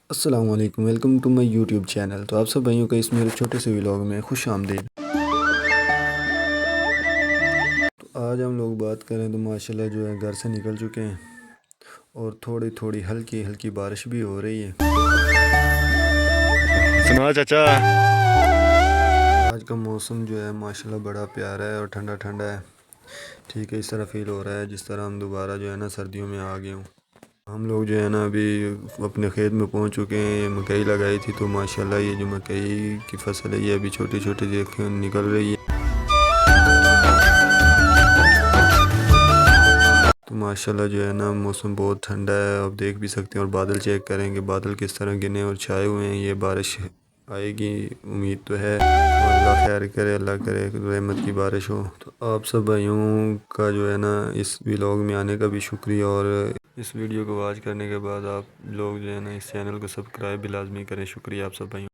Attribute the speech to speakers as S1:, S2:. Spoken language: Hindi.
S1: अस्सलाम वालेकुम, welcome to my YouTube channel. तो आप सब भाइयों का इस मेरे छोटे से व्लॉग में खुश आमदीद। तो आज हम लोग बात करें तो माशाल्लाह जो है घर से निकल चुके हैं और थोड़ी थोड़ी हल्की हल्की बारिश भी हो रही है।
S2: सुना चाचा।
S1: आज का मौसम जो है माशाल्लाह बड़ा प्यारा है और ठंडा ठंडा है। ठीक है, इस तरह फील हो रहा है जिस तरह हम दोबारा जो है ना सर्दियों में आ गए हूँ। हम लोग जो है ना अभी अपने खेत में पहुँच चुके हैं। ये मकई लगाई थी तो माशाल्लाह ये जो मकई की फसल है ये अभी छोटी छोटी देखें निकल रही है। तो माशाल्लाह जो है ना मौसम बहुत ठंडा है, आप देख भी सकते हैं। और बादल चेक करेंगे, बादल किस तरह गिने और छाए हुए हैं। ये बारिश आएगी उम्मीद तो है, और अल्लाह खैर करे, अल्लाह करे रहमत की बारिश हो। तो आप सब भाइयों का जो है ना इस व्लॉग में आने का भी शुक्रिया, और इस वीडियो को वॉच करने के बाद आप लोग जो है ना इस चैनल को सब्सक्राइब भी लाजमी करें। शुक्रिया आप सब भाइयों।